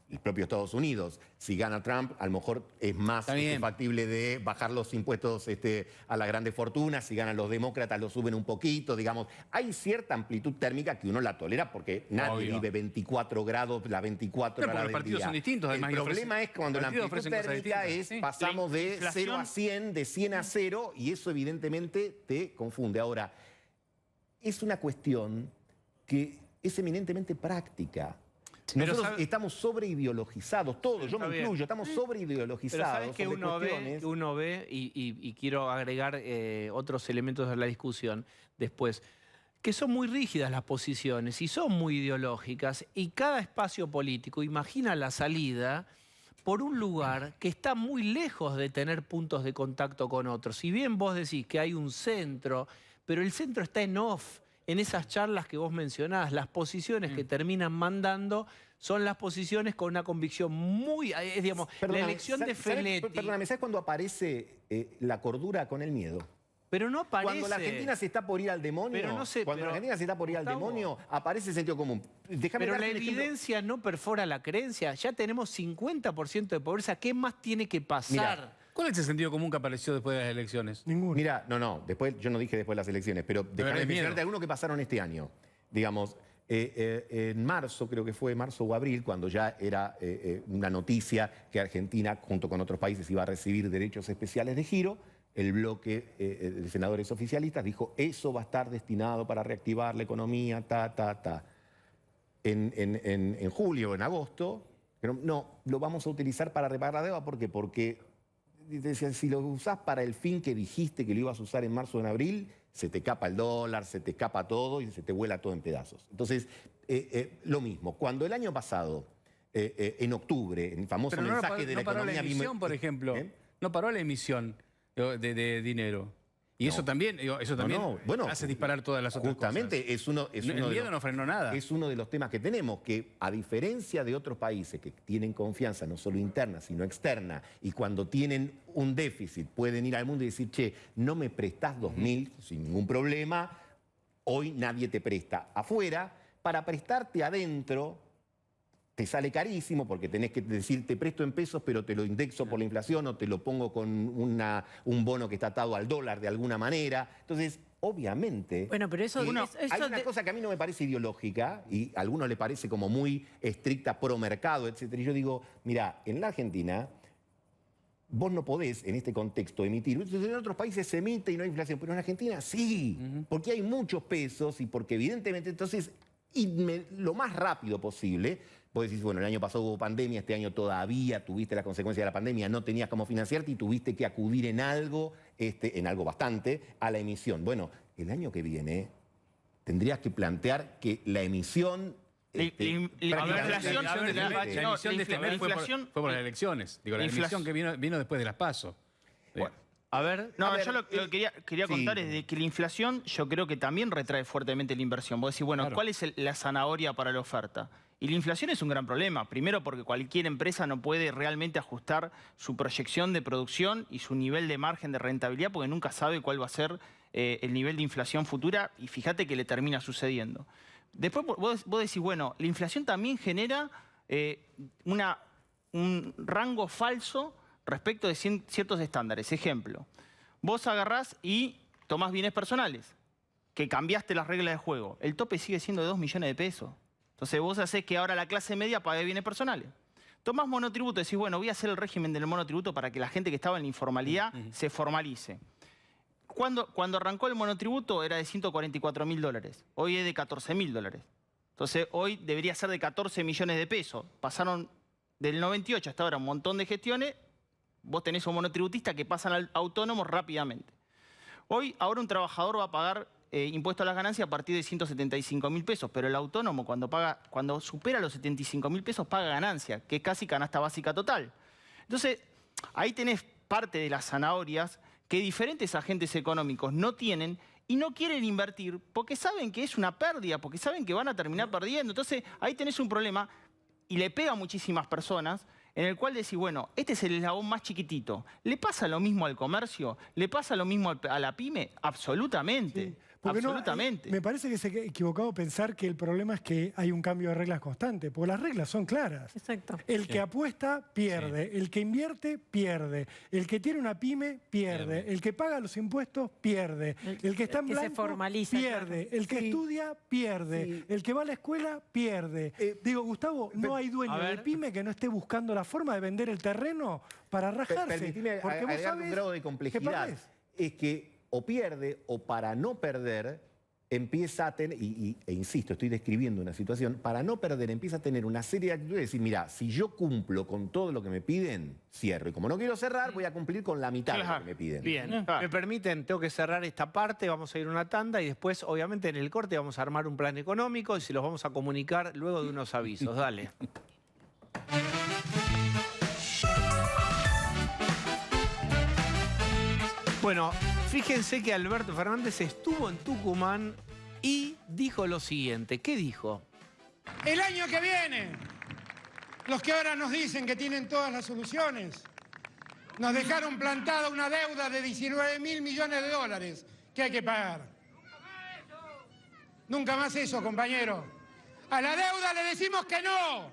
el propio Estados Unidos, si gana Trump, a lo mejor es más factible de bajar los impuestos a las grandes fortunas. Si ganan los demócratas, lo suben un poquito, digamos. Hay cierta amplitud térmica que uno la tolera porque nadie vive 24 grados, las 24 horas del día. Los partidos son distintos, además. El problema es cuando la amplitud térmica es, pasamos de 0 a 100, de 100 a 0, y eso evidentemente te confunde. Ahora, es una cuestión que es eminentemente práctica. Nosotros estamos sobreideologizados, todos, yo me incluyo, estamos sobreideologizados. Pero ¿sabes que uno ve y quiero agregar otros elementos de la discusión después, que son muy rígidas las posiciones y son muy ideológicas, y cada espacio político imagina la salida por un lugar que está muy lejos de tener puntos de contacto con otros. Si bien vos decís que hay un centro, pero el centro está en off, en esas charlas que vos mencionás. Las posiciones que terminan mandando son las posiciones con una convicción muy... digamos, la elección de Feletti... Perdóname, ¿sabes cuándo aparece la cordura con el miedo? Pero no aparece. Cuando la Argentina se está por ir al demonio, Pero no sé, cuando pero, la Argentina se está por ir al Gustavo, demonio, aparece el sentido común. Déjame Pero darte la un ejemplo. evidencia no perfora la creencia. Ya tenemos 50% de pobreza. ¿Qué más tiene que pasar? Mirá, ¿Cuál es el sentido común que apareció después de las elecciones? Ninguno. Mira, después, yo no dije después de las elecciones, pero déjame es mencionarte miedo. algunos que pasaron este año. Digamos, en marzo, creo que fue marzo o abril, cuando ya era una noticia que Argentina, junto con otros países, iba a recibir derechos especiales de giro, el bloque de senadores oficialistas dijo, eso va a estar destinado para reactivar la economía, En julio, en agosto, pero no, lo vamos a utilizar para reparar la deuda. ¿Por qué? Porque decían, si lo usás para el fin que dijiste que lo ibas a usar en marzo o en abril, se te escapa el dólar, se te escapa todo y se te vuela todo en pedazos. Entonces, lo mismo. Cuando el año pasado, en octubre, en el famoso Pero mensaje de la paró economía... la emisión, por ejemplo. No paró la emisión de dinero. Y eso también, bueno, hace disparar todas las otras justamente cosas. es uno El miedo no frenó nada. Es uno de los temas que tenemos, que a diferencia de otros países que tienen confianza no solo interna, sino externa, y cuando tienen un déficit pueden ir al mundo y decir, che, no me prestás 2.000 sin ningún problema, hoy nadie te presta. Afuera, para prestarte adentro, te sale carísimo porque tenés que decir, te presto en pesos, pero te lo indexo por la inflación o te lo pongo con un bono que está atado al dólar de alguna manera. Entonces, obviamente... Bueno, pero eso... hay una cosa que a mí no me parece ideológica y a algunos le parece como muy estricta, pro mercado, etcétera. Y yo digo, mira, en la Argentina... Vos no podés, en este contexto, emitir. En otros países se emite y no hay inflación, pero en Argentina sí, porque hay muchos pesos y porque evidentemente, entonces, lo más rápido posible, vos decís, bueno, el año pasado hubo pandemia, este año todavía tuviste las consecuencias de la pandemia, no tenías cómo financiarte y tuviste que acudir en algo bastante, a la emisión. Bueno, el año que viene tendrías que plantear que la emisión... La emisión de este mes fue por las elecciones. Digo, la emisión que vino después de las PASO. Bueno, yo lo que quería contar es de que la inflación yo creo que también retrae fuertemente la inversión. Vos decís, bueno, Claro. ¿cuál es la zanahoria para la oferta? Y la inflación es un gran problema. Primero porque cualquier empresa no puede realmente ajustar su proyección de producción y su nivel de margen de rentabilidad porque nunca sabe cuál va a ser el nivel de inflación futura y fíjate que le termina sucediendo. Después vos decís, bueno, la inflación también genera un rango falso respecto de ciertos estándares. Ejemplo, vos agarrás y tomás bienes personales, que cambiaste las reglas de juego. El tope sigue siendo de 2 millones de pesos. Entonces vos hacés que ahora la clase media pague bienes personales. Tomás monotributo y decís, bueno, voy a hacer el régimen del monotributo para que la gente que estaba en la informalidad se formalice. Cuando arrancó el monotributo era de $144.000. Hoy es de $14.000. Entonces hoy debería ser de 14 millones de pesos. Pasaron del 98 hasta ahora un montón de gestiones. Vos tenés un monotributista que pasan al autónomo rápidamente. Ahora un trabajador va a pagar impuesto a las ganancias a partir de 175.000 pesos, pero el autónomo cuando supera los 75.000 pesos paga ganancia, que es casi canasta básica total. Entonces, ahí tenés parte de las zanahorias que diferentes agentes económicos no tienen y no quieren invertir porque saben que es una pérdida, porque saben que van a terminar perdiendo. Entonces, ahí tenés un problema y le pega a muchísimas personas en el cual decís, bueno, este es el eslabón más chiquitito. ¿Le pasa lo mismo al comercio? ¿Le pasa lo mismo a la pyme? Absolutamente. Sí. Porque absolutamente. Me parece que es equivocado pensar que el problema es que hay un cambio de reglas constante, porque las reglas son claras. Exacto. El que apuesta, pierde. El que invierte, pierde. El que tiene una pyme, pierde. El que paga los impuestos, pierde. El que está en que se blanco, formaliza, pierde. claro. El que estudia, pierde. El que va a la escuela, pierde. Digo, Gustavo, no hay dueño de pyme que no esté buscando la forma de vender el terreno para rajarse. Permitime porque vos agregar un sabés grado de que complejidad. perdés. Es que o pierde o para no perder empieza a tener, e insisto, estoy describiendo una situación, para no perder empieza a tener una serie de actitudes, decir, mira, si yo cumplo con todo lo que me piden, cierro. Y como no quiero cerrar, voy a cumplir con la mitad de lo que me piden. Bien, me permiten, tengo que cerrar esta parte, vamos a ir a una tanda y después, obviamente, en el corte vamos a armar un plan económico y se los vamos a comunicar luego de unos avisos. Dale. Bueno, fíjense que Alberto Fernández estuvo en Tucumán y dijo lo siguiente. ¿Qué dijo? El año que viene, los que ahora nos dicen que tienen todas las soluciones, Nos dejaron plantada una deuda de 19.000 millones de dólares que hay que pagar. Nunca más eso, compañero. A la deuda le decimos que no.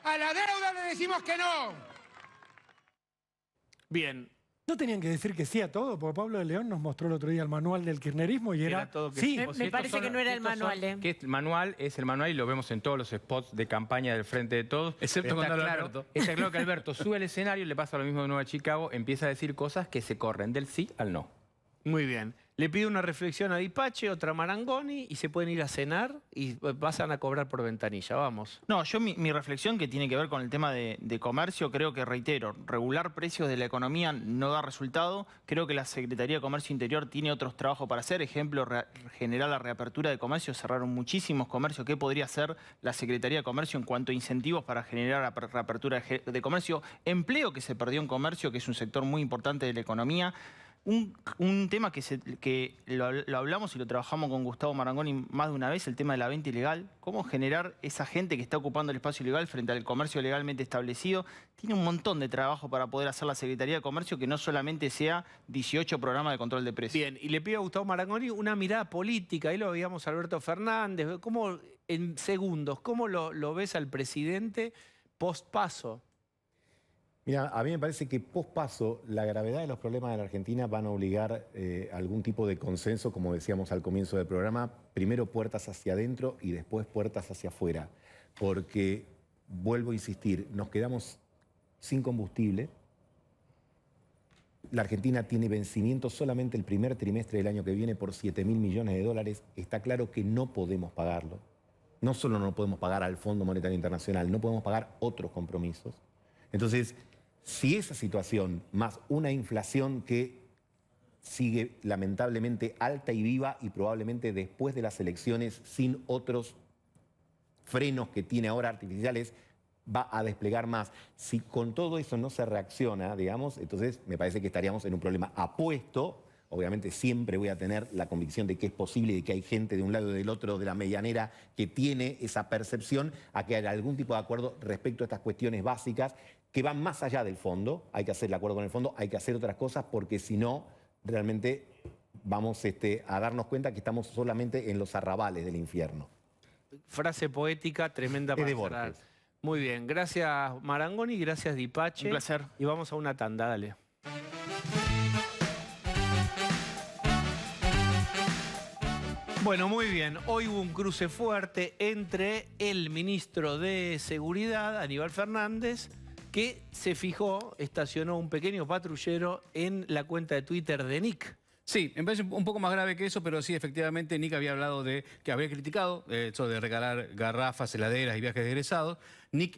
A la deuda le decimos que no. Bien. ¿No tenían que decir que sí a todo? Porque Pablo de León nos mostró el otro día el manual del kirchnerismo y era todo que sí. Me parece que no era el manual, ¿eh? Que el manual es el manual y lo vemos en todos los spots de campaña del Frente de Todos. Excepto cuando habla Alberto. Está claro que Alberto sube al escenario, le pasa lo mismo de nuevo a Chicago, empieza a decir cosas que se corren del sí al no. Muy bien. Le pido una reflexión a Dipache, otra a Marangoni y se pueden ir a cenar y pasan a cobrar por ventanilla. Vamos. No, yo mi reflexión que tiene que ver con el tema de comercio, creo que, reitero, regular precios de la economía no da resultado. Creo que la Secretaría de Comercio Interior tiene otros trabajos para hacer. Ejemplo, generar la reapertura de comercio. Cerraron muchísimos comercios. ¿Qué podría hacer la Secretaría de Comercio en cuanto a incentivos para generar la reapertura de comercio? Empleo que se perdió en comercio, que es un sector muy importante de la economía. Un tema que lo hablamos y lo trabajamos con Gustavo Marangoni más de una vez, el tema de la venta ilegal. Cómo generar esa gente que está ocupando el espacio ilegal frente al comercio legalmente establecido. Tiene un montón de trabajo para poder hacer la Secretaría de Comercio, que no solamente sea 18 programas de control de precios. Bien, y le pido a Gustavo Marangoni una mirada política. Ahí lo veíamos a Alberto Fernández. ¿Cómo, en segundos, cómo lo ves al presidente post-paso? Mira, a mí me parece que post-paso la gravedad de los problemas de la Argentina van a obligar a algún tipo de consenso, como decíamos al comienzo del programa, primero puertas hacia adentro y después puertas hacia afuera. Porque, vuelvo a insistir, nos quedamos sin combustible. La Argentina tiene vencimiento solamente el primer trimestre del año que viene por 7.000 millones de dólares. Está claro que no podemos pagarlo. No solo no podemos pagar al Fondo Monetario Internacional, no podemos pagar otros compromisos. Entonces, si esa situación, más una inflación que sigue lamentablemente alta y viva y probablemente después de las elecciones sin otros frenos que tiene ahora artificiales, va a desplegar más. Si con todo eso no se reacciona, digamos, entonces me parece que estaríamos en un problema apuesto. Obviamente siempre voy a tener la convicción de que es posible y de que hay gente de un lado y del otro de la medianera que tiene esa percepción a que haya algún tipo de acuerdo respecto a estas cuestiones básicas que van más allá del fondo. Hay que hacer el acuerdo con el fondo, hay que hacer otras cosas porque si no, realmente vamos a darnos cuenta que estamos solamente en los arrabales del infierno. Frase poética tremenda para cerrar. Muy bien, gracias Marangoni, gracias Dipache. Un placer. Y vamos a una tanda, dale. Bueno, muy bien. Hoy hubo un cruce fuerte entre el ministro de Seguridad, Aníbal Fernández, que se fijó, estacionó un pequeño patrullero en la cuenta de Twitter de Nick. Sí, me parece un poco más grave que eso, pero sí, efectivamente, Nick había hablado de que había criticado eso de regalar garrafas, heladeras y viajes de egresados. Nick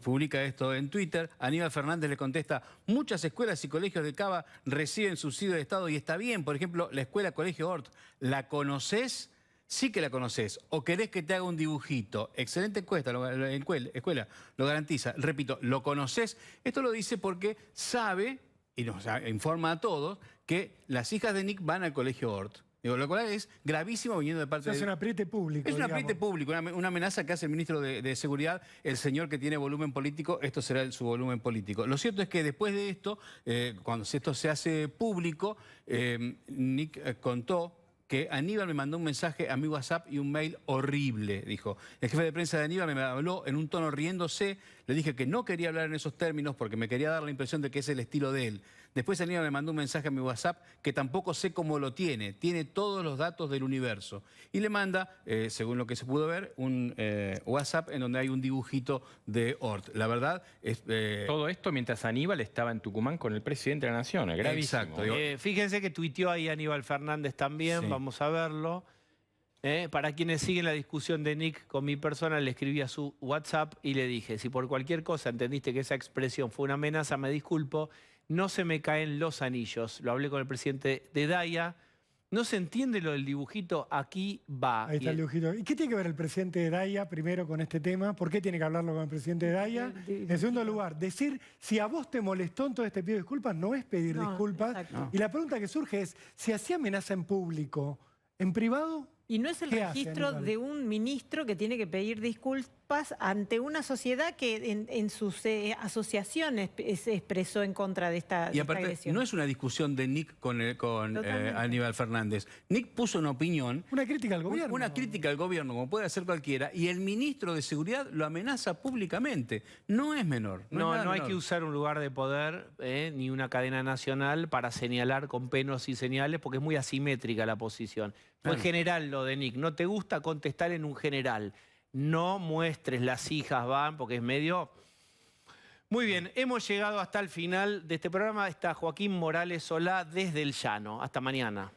publica esto en Twitter. Aníbal Fernández le contesta: muchas escuelas y colegios de Cava reciben subsidio de Estado y está bien. Por ejemplo, la escuela Colegio Hort, ¿la conoces? Sí que la conoces. ¿O querés que te haga un dibujito? Excelente encuesta, escuela, lo garantiza. Repito, ¿lo conoces? Esto lo dice porque sabe, y nos informa a todos, que las hijas de Nick van al Colegio Hort. Digo, lo cual es gravísimo viniendo de parte de... Es un apriete público. Es un apriete público, una amenaza que hace el ministro de Seguridad, el señor que tiene volumen político, esto será su volumen político. Lo cierto es que después de esto, cuando esto se hace público, Nick contó que Aníbal me mandó un mensaje a mi WhatsApp y un mail horrible, dijo. El jefe de prensa de Aníbal me habló en un tono riéndose, le dije que no quería hablar en esos términos porque me quería dar la impresión de que es el estilo de él. Después Aníbal me mandó un mensaje a mi WhatsApp que tampoco sé cómo lo tiene todos los datos del universo. Y le manda, según lo que se pudo ver, un WhatsApp en donde hay un dibujito de Hort. La verdad es... Todo esto mientras Aníbal estaba en Tucumán con el presidente de la Nación, es gravísimo. Exacto. Fíjense que tuiteó ahí Aníbal Fernández también, Sí. Vamos a verlo. Para quienes siguen la discusión de Nick con mi persona, le escribí a su WhatsApp y le dije: si por cualquier cosa entendiste que esa expresión fue una amenaza, me disculpo, no se me caen los anillos. Lo hablé con el presidente de Daya. No se entiende lo del dibujito, aquí va. Ahí está el dibujito. ¿Y qué tiene que ver el presidente de Daya primero con este tema? ¿Por qué tiene que hablarlo con el presidente de Daya? En segundo lugar, decir si a vos te molestó, entonces te pido disculpas, no es pedir disculpas. Exacto. Y la pregunta que surge es, si hacía amenaza en público, ¿en privado Y no es el ¿Qué hace, registro Aníbal? de un ministro que tiene que pedir disculpas ante una sociedad que en sus asociaciones se expresó en contra de esta, Y de esta aparte, agresión. no es una discusión de Nick con Totalmente. Aníbal Fernández. Nick puso una opinión, Una crítica al gobierno. una crítica al gobierno, como puede hacer cualquiera, y el ministro de Seguridad lo amenaza públicamente. No es menor. No, es nada no hay menor. que usar un lugar de poder ni una cadena nacional para señalar con penos y señales, porque es muy asimétrica la posición. Fue Claro. general lo de Nick. No te gusta contestar en un general. No muestres las hijas van, porque es medio... Muy bien, hemos llegado hasta el final de este programa. Está Joaquín Morales Solá desde el Llano. Hasta mañana.